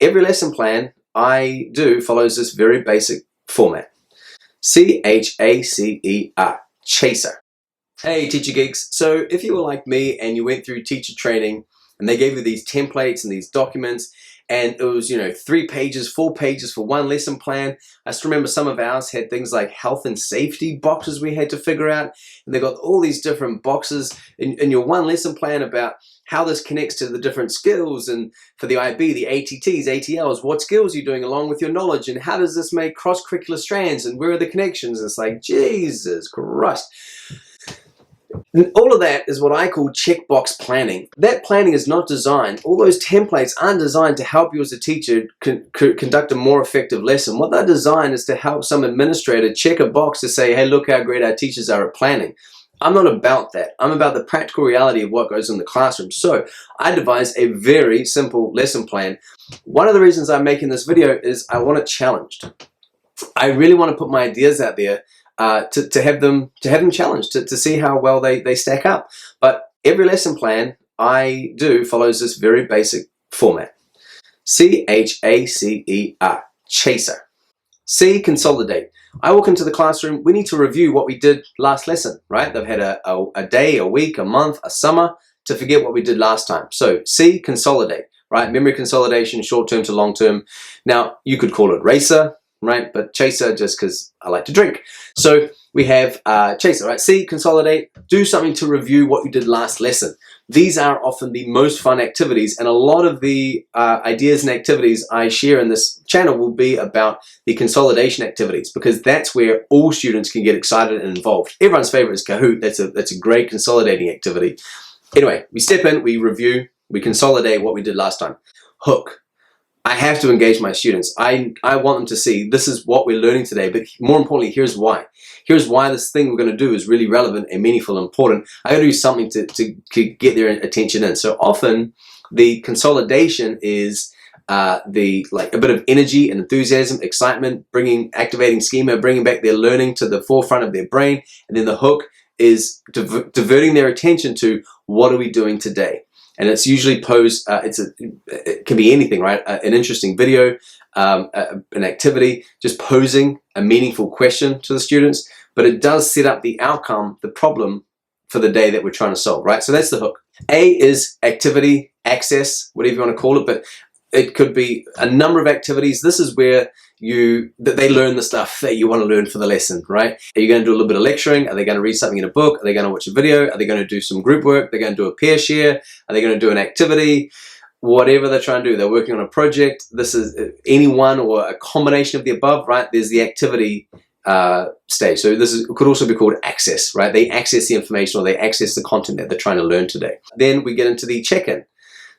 every lesson plan I do follows this very basic format. C.H.A.C.E.R, C.H.A.C.E.R. Hey teacher geeks, so if you were like me and you went through teacher training and they gave you these templates and these documents and it was, 3 pages, 4 pages for one lesson plan. I still remember some of ours had things like health and safety boxes we had to figure out, and they got all these different boxes in your one lesson plan about how this connects to the different skills, and for the IB, the ATTs, ATLs, what skills you're doing along with your knowledge, and how does this make cross-curricular strands, and where are the connections? And it's like, Jesus Christ. And all of that is what I call checkbox planning. That planning is not designed, all those templates aren't designed to help you as a teacher conduct a more effective lesson. What they're designed is to help some administrator check a box to say, hey, look how great our teachers are at planning. I'm not about that. I'm about the practical reality of what goes in the classroom. So I devised a very simple lesson plan. One of the reasons I'm making this video is I want it challenged. I really want to put my ideas out there to have them challenged, to see how well they stack up. But every lesson plan I do follows this very basic format. C.H.A.C.E.R, C.H.A.C.E.R. C, consolidate. I walk into the classroom, we need to review what we did last lesson, right? They've had a day, a week, a month, a summer to forget what we did last time. So C, consolidate, right? Memory consolidation, short-term to long-term. Now, you could call it racer, right? But chaser just because I like to drink. So we have chaser, right? C, consolidate, do something to review what you did last lesson. These are often the most fun activities, and a lot of the ideas and activities I share in this channel will be about the consolidation activities, because that's where all students can get excited and involved. Everyone's favorite is Kahoot. That's a great consolidating activity. Anyway, we step in, we review, we consolidate what we did last time. Hook. I have to engage my students. I want them to see this is what we're learning today, but more importantly, here's why. Here's why this thing we're going to do is really relevant and meaningful and important. I got to do something to get their attention in. So often the consolidation is a bit of energy and enthusiasm, excitement, activating schema, bringing back their learning to the forefront of their brain. And then the hook is diverting their attention to what are we doing today. And it's usually posed, it can be anything, right? An interesting video, an activity, just posing a meaningful question to the students, but it does set up the outcome, the problem for the day that we're trying to solve, right? So that's the hook. A is activity, access, whatever you want to call it, but it could be a number of activities. This is where they learn the stuff that you want to learn for the lesson, right? Are you going to do a little bit of lecturing? Are they going to read something in a book? Are they going to watch a video? Are they going to do some group work? They're going to do a pair share? Are they going to do an activity? Whatever they're trying to do, they're working on a project. This is any one or a combination of the above, right? There's the activity stage. So could also be called access, right? They access the information or they access the content that they're trying to learn today. Then we get into the check-in.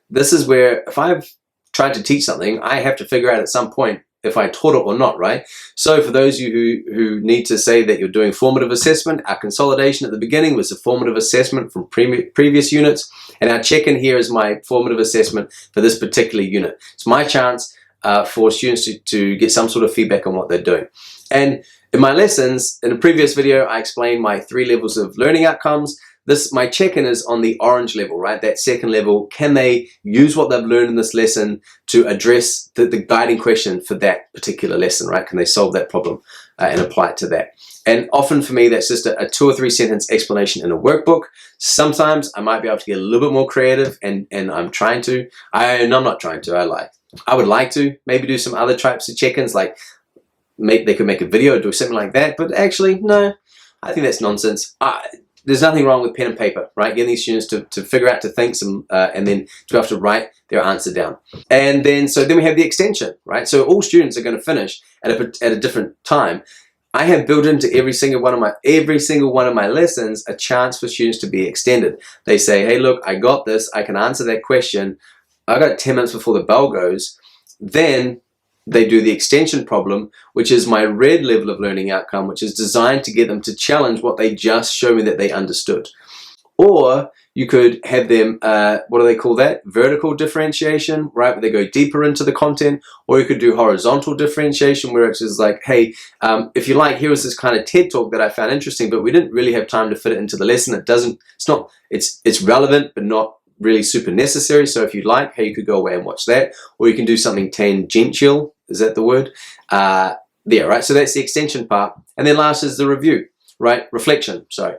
This is where if I've tried to teach something, I have to figure out at some point if I taught it or not, right? So for those of you who need to say that you're doing formative assessment, our consolidation at the beginning was a formative assessment from previous units, and our check-in here is my formative assessment for this particular unit. It's my chance for students to get some sort of feedback on what they're doing. And in my lessons, in a previous video, I explained my 3 levels of learning outcomes. My check-in is on the orange level, right? That second level, can they use what they've learned in this lesson to address the guiding question for that particular lesson, right? Can they solve that problem and apply it to that? And often for me, that's just a 2 or 3 sentence explanation in a workbook. Sometimes I might be able to get a little bit more creative, and I'm trying to. I'm not trying to, I lie. I would like to maybe do some other types of check-ins, like they could make a video or do something like that, but actually, no, I think that's nonsense. There's nothing wrong with pen and paper, right? Getting these students to figure out, to think some, and then to have to write their answer down. And then, so then we have the extension, right? So all students are going to finish at a different time. I have built into every single one of my lessons a chance for students to be extended. They say, hey, look, I got this. I can answer that question. I got 10 minutes before the bell goes. Then they do the extension problem, which is my red level of learning outcome, which is designed to get them to challenge what they just showed me that they understood. Or you could have them, what do they call that? Vertical differentiation, right? Where they go deeper into the content. Or you could do horizontal differentiation, where it's just like, hey, if you like, here was this kind of TED talk that I found interesting, but we didn't really have time to fit it into the lesson. It's relevant, but not really super necessary. So if you'd like, hey, you could go away and watch that, or you can do something tangential. Is that the word? There, right? So that's the extension part. And then last is the review, right? Reflection, sorry.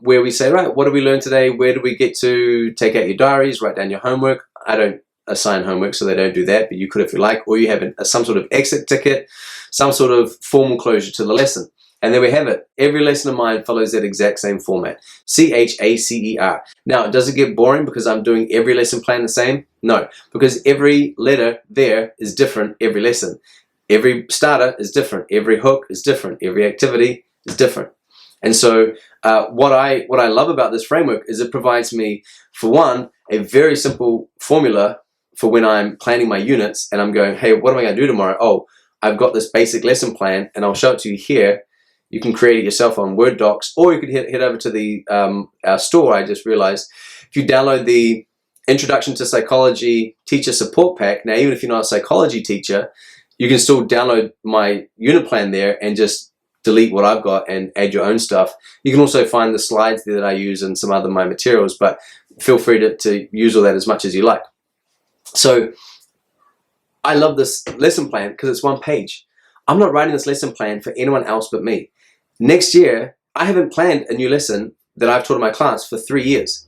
Where we say, right, what did we learn today? Where did we get to? Take out your diaries, write down your homework. I don't assign homework, so they don't do that, but you could if you like. Or you have some sort of exit ticket, some sort of formal closure to the lesson. And there we have it. Every lesson of mine follows that exact same format. C.H.A.C.E.R. Now, does it get boring because I'm doing every lesson plan the same? No, because every letter there is different every lesson. Every starter is different. Every hook is different. Every activity is different. And so what I love about this framework is it provides me, for one, a very simple formula for when I'm planning my units and I'm going, hey, what am I going to do tomorrow? Oh, I've got this basic lesson plan and I'll show it to you here. You can create it yourself on Word docs, or you could head over to the our store. I just realized if you download the Introduction to Psychology Teacher Support Pack, now even if you're not a psychology teacher, you can still download my unit plan there and just delete what I've got and add your own stuff. You can also find the slides there that I use and some other of my materials, but feel free to use all that as much as you like. So I love this lesson plan because it's one page. I'm not writing this lesson plan for anyone else but me. Next year, I haven't planned a new lesson that I've taught in my class for 3 years,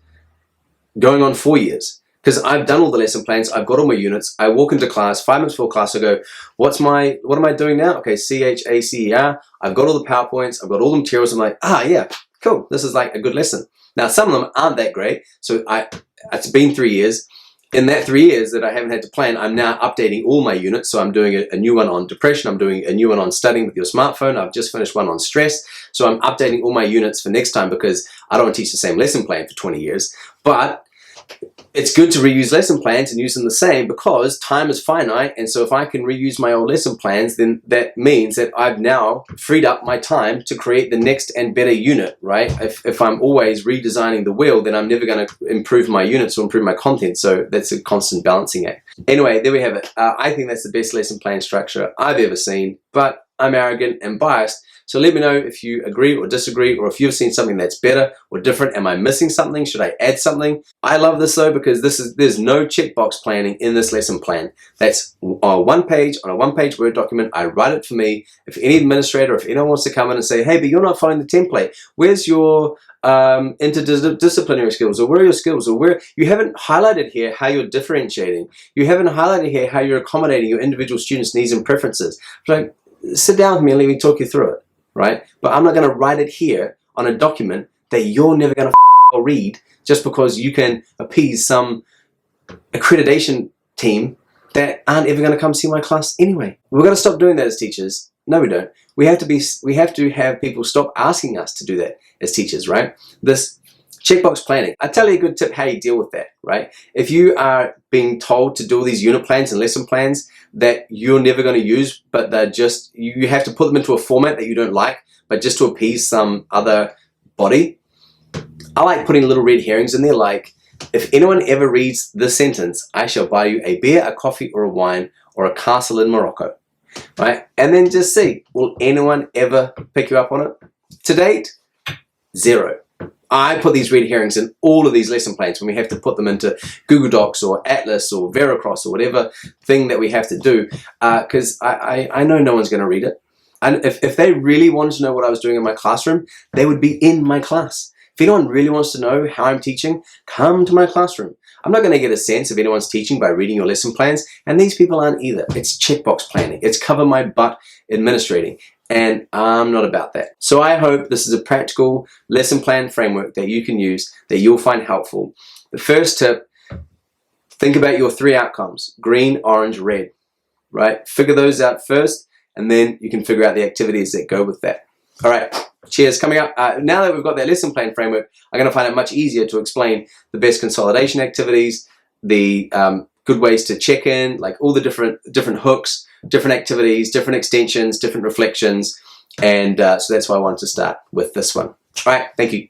going on 4 years. Because I've done all the lesson plans, I've got all my units, I walk into class, 5 minutes before class, I go, what am I doing now? Okay, C.H.A.C.E.R, I've got all the PowerPoints, I've got all the materials, I'm like, yeah, cool, this is like a good lesson. Now, some of them aren't that great, so it's been 3 years. In that 3 years that I haven't had to plan, I'm now updating all my units. So I'm doing a new one on depression. I'm doing a new one on studying with your smartphone. I've just finished one on stress. So I'm updating all my units for next time because I don't want to teach the same lesson plan for 20 years. But it's good to reuse lesson plans and use them the same because time is finite. And so if I can reuse my old lesson plans, then that means that I've now freed up my time to create the next and better unit, right? If I'm always redesigning the wheel, then I'm never going to improve my units or improve my content. So that's a constant balancing act. Anyway, there we have it. I think that's the best lesson plan structure I've ever seen, but I'm arrogant and biased. So let me know if you agree or disagree, or if you've seen something that's better or different. Am I missing something? Should I add something? I love this though because there's no checkbox planning in this lesson plan. That's on one page, on a one-page Word document. I write it for me. If any administrator, if anyone wants to come in and say, hey, but you're not following the template. Where's your interdisciplinary skills, or where are your skills, or where you haven't highlighted here how you're differentiating. You haven't highlighted here how you're accommodating your individual students' needs and preferences. Like, sit down with me and let me talk you through it, right? But I'm not going to write it here on a document that you're never going to read just because you can appease some accreditation team that aren't ever going to come see my class anyway. We've got to stop doing that as teachers. No, we don't. We have to have people stop asking us to do that as teachers, right? This checkbox planning. I tell you a good tip how you deal with that, right? If you are being told to do all these unit plans and lesson plans that you're never going to use, but they're just, you have to put them into a format that you don't like, but just to appease some other body. I like putting little red herrings in there, like, if anyone ever reads this sentence, I shall buy you a beer, a coffee, or a wine, or a castle in Morocco, right? And then just see, will anyone ever pick you up on it? To date, 0. I put these red herrings in all of these lesson plans when we have to put them into Google Docs or Atlas or Veracross or whatever thing that we have to do, because I know no one's going to read it. And if they really wanted to know what I was doing in my classroom, they would be in my class. If anyone really wants to know how I'm teaching, come to my classroom. I'm not going to get a sense if anyone's teaching by reading your lesson plans, and these people aren't either. It's checkbox planning. It's cover my butt administrating. And I'm not about that. So I hope this is a practical lesson plan framework that you can use, that you'll find helpful. The first tip, think about your 3 outcomes: green, orange, red, right? Figure those out first, and then you can figure out the activities that go with that. All right, cheers. Coming up, now that we've got that lesson plan framework, I'm going to find it much easier to explain the best consolidation activities, the good ways to check in, like all the different hooks, different activities, different extensions, different reflections. And so that's why I wanted to start with this one. All right, thank you.